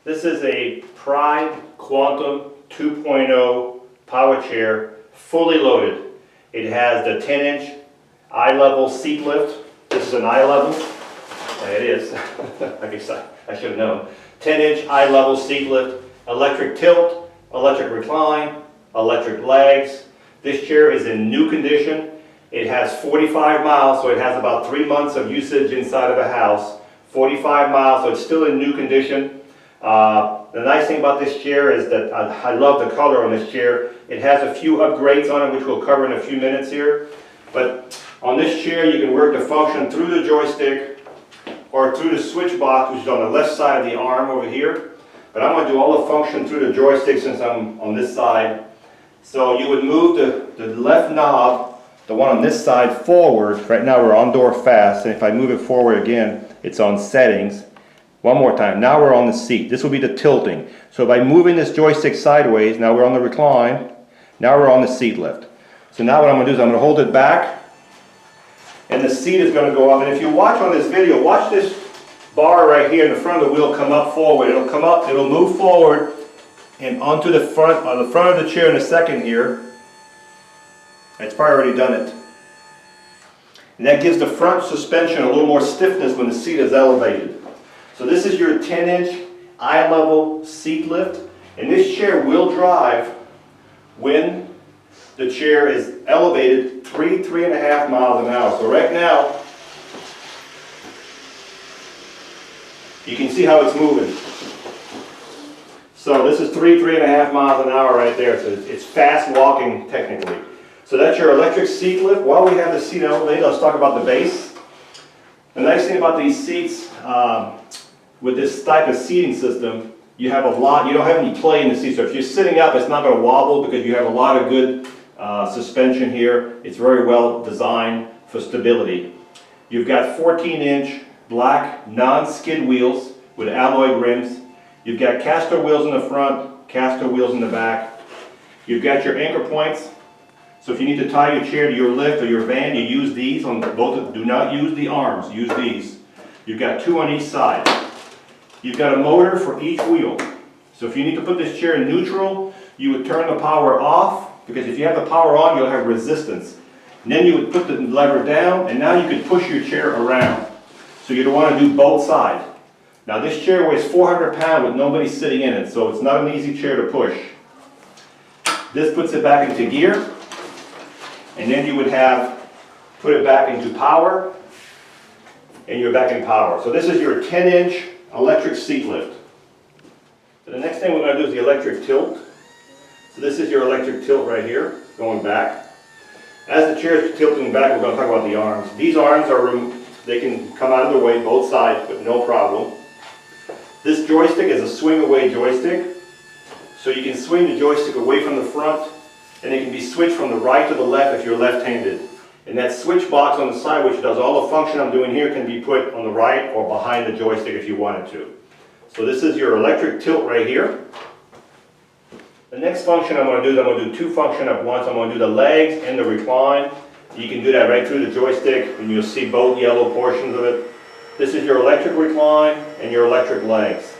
This is a Pride Quantum 2.0 power chair, fully loaded. It has the 10-inch iLevel seat lift. This is an iLevel. It is. I guess I should have known. 10-inch iLevel seat lift, electric tilt, electric recline, electric legs. This chair is in new condition. It has 45 miles, so it has about 3 months of usage inside of a house. 45 miles, so it's still in new condition. The nice thing about this chair is that I love the color on this chair. It has a few upgrades on it, which we'll cover in a few minutes here. But on this chair, you can work the function through the joystick or through the switch box, which is on the left side of the arm over here. But I'm going to do all the function through the joystick since I'm on this side. So you would move the left knob, the one on this side, forward. Right now we're on door fast, and if I move it forward again, it's on settings. One more time. Now we're on the seat. This will be the tilting. So by moving this joystick sideways, now we're on the recline. Now we're on the seat lift. So now what I'm going to do is I'm going to hold it back, and the seat is going to go up. And if you watch on this video, watch this bar right here in the front of the wheel come up forward. It'll come up, it'll move forward and onto the front, on the front of the chair in a second here. It's probably already done it. And that gives the front suspension a little more stiffness when the seat is elevated. So this is your 10-inch iLevel seat lift, and this chair will drive when the chair is elevated 3.5 miles an hour. So right now, you can see how it's moving. So this is 3.5 miles an hour right there. So it's fast walking technically. So that's your electric seat lift. While we have the seat elevated, let's talk about the base. The nice thing about these seats, with this type of seating system, you have a lot, you don't have any play in the seat. So if you're sitting up, it's not going to wobble because you have a lot of good suspension here. It's very well designed for stability. You've got 14-inch black non-skid wheels with alloy rims. You've got caster wheels in the front, caster wheels in the back. You've got your anchor points. So if you need to tie your chair to your lift or your van, you use these on both. Do not use the arms, use these. You've got 2 on each side. You've got a motor for each wheel. So if you need to put this chair in neutral, you would turn the power off, because if you have the power on, you'll have resistance. And then you would put the lever down, and now you could push your chair around. So you'd want to do both sides. Now this chair weighs 400 pounds with nobody sitting in it, so it's not an easy chair to push. This puts it back into gear, and then you would put it back into power, and you're back in power. So this is your 10-inch electric seat lift. So the next thing we're going to do is the electric tilt. So this is your electric tilt right here, going back. As the chair is tilting back, we're going to talk about the arms. These arms they can come out of the way, both sides, but no problem. This joystick is a swing away joystick. So you can swing the joystick away from the front, and it can be switched from the right to the left if you're left-handed. And that switch box on the side, which does all the function I'm doing here, can be put on the right or behind the joystick if you wanted to. So this is your electric tilt right here. The next function I'm going to do is I'm going to do 2 functions at once. I'm going to do the legs and the recline. You can do that right through the joystick, and you'll see both yellow portions of it. This is your electric recline and your electric legs.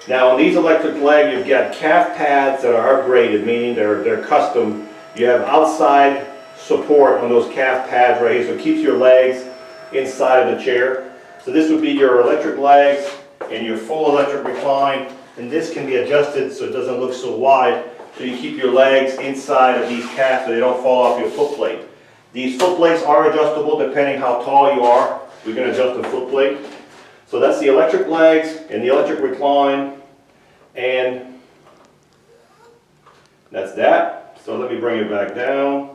Now on these electric legs, you've got calf pads that are upgraded, meaning they're custom. You have outside support on those calf pads right here, so it keeps your legs inside of the chair. So this would be your electric legs and your full electric recline, and this can be adjusted so it doesn't look so wide, so you keep your legs inside of these calves so they don't fall off your foot plate. These foot plates are adjustable depending how tall you are. We can adjust the foot plate. So that's the electric legs and the electric recline, and that's that. So let me bring it back down.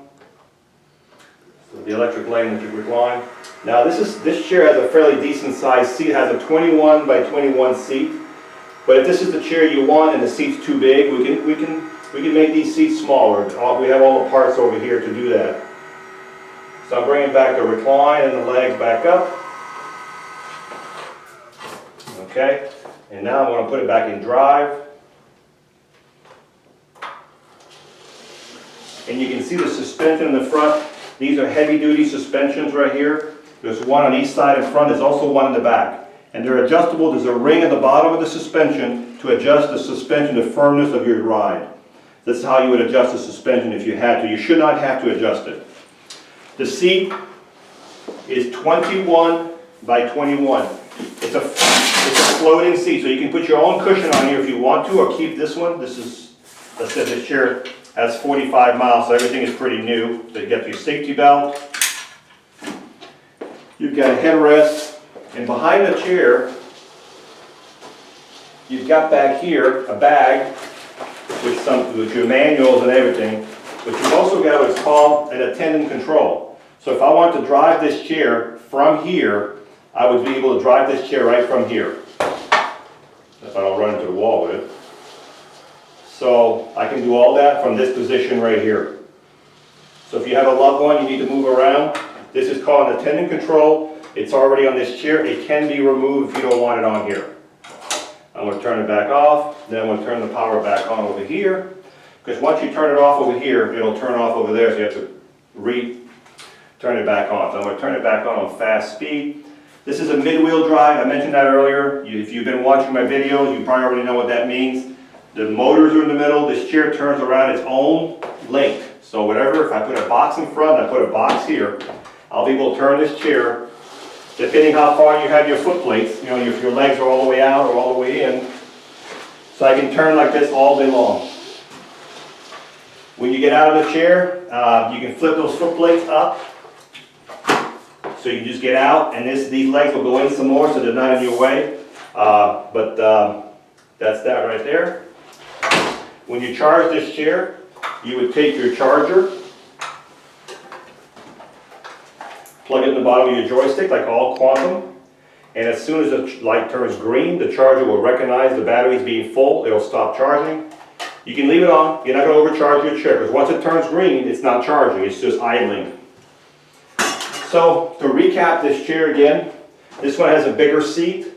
So the electric leg and electric recline. Now this chair has a fairly decent sized seat. It has a 21 by 21 seat. But if this is the chair you want and the seat's too big, we can make these seats smaller. We have all the parts over here to do that. So I'm bringing back the recline and the legs back up. Okay, and now I'm going to put it back in drive. And you can see the suspension in the front. These are heavy duty suspensions right here. There's one on each side in front, there's also one in the back. And they're adjustable. There's a ring at the bottom of the suspension, to adjust the suspension, the firmness of your ride. This is how you would adjust the suspension if you had to. You should not have to adjust it. The seat is 21 by 21. It's a floating seat, so you can put your own cushion on here if you want to, or keep this one. This is, let's say this chair has 45 miles, so everything is pretty new. So you got your safety belt. You've got a headrest, and behind the chair, you've got back here a bag with your manuals and everything, but you've also got what's called an attendant control. So if I want to drive this chair from here, I would be able to drive this chair right from here, if I don't run into the wall with it. So I can do all that from this position right here. So if you have a loved one you need to move around, this is called an attendant control. It's already on this chair. It can be removed if you don't want it on here. I'm going to turn it back off, then I'm going to turn the power back on over here, because once you turn it off over here, it'll turn off over there, so you have to turn it back on. So I'm going to turn it back on fast speed. This is a mid-wheel drive. I mentioned that earlier. If you've been watching my videos, you probably already know what that means. The motors are in the middle. This chair turns around its own length. So whatever, if I put a box in front, I put a box here, I'll be able to turn this chair, depending how far you have your foot plates, you know, if your legs are all the way out or all the way in. So I can turn like this all day long. When you get out of the chair, you can flip those foot plates up. So you can just get out, and these legs will go in some more so they're not in your way. That's that right there. When you charge this chair, you would take your charger, plug it in the bottom of your joystick like all Quantum, and as soon as the light turns green, the charger will recognize the battery's being full. It'll stop charging. You can leave it on. You're not going to overcharge your chair, because once it turns green, it's not charging. It's just idling. So to recap this chair again, this one has a bigger seat.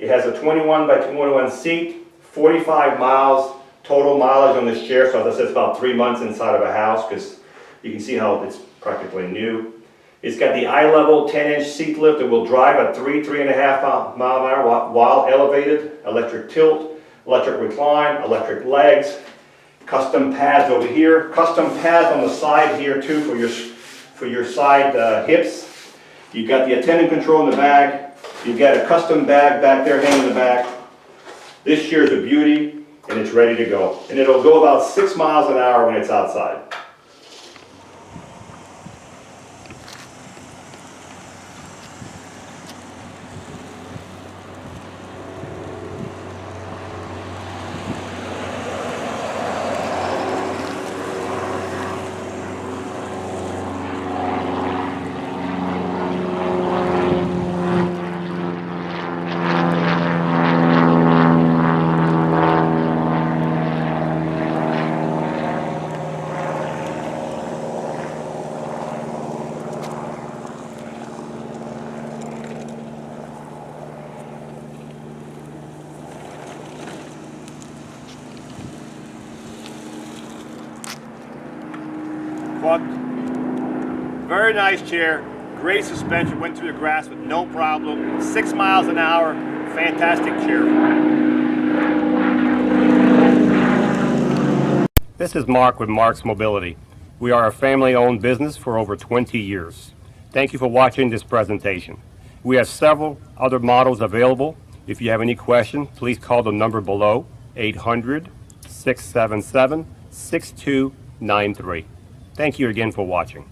It has a 21 by 21 seat, 45 miles total mileage on this chair. So as I said, it's about 3 months inside of a house, because you can see how it's practically new. It's got the iLevel 10-inch seat lift that will drive at 3.5 mile an hour while elevated, electric tilt, electric recline, electric legs, custom pads over here, custom pads on the side here too for your side hips. You've got the attendant control in the back. You've got a custom bag back there hanging in the back. This chair is a beauty, and it's ready to go. And it'll go about 6 miles an hour when it's outside. Very nice chair, great suspension, went through the grass with no problem, 6 miles an hour, fantastic chair. This is Marc with Marc's Mobility. We are a family-owned business for over 20 years. Thank you for watching this presentation. We have several other models available. If you have any questions, please call the number below, 800-677-6293. Thank you again for watching.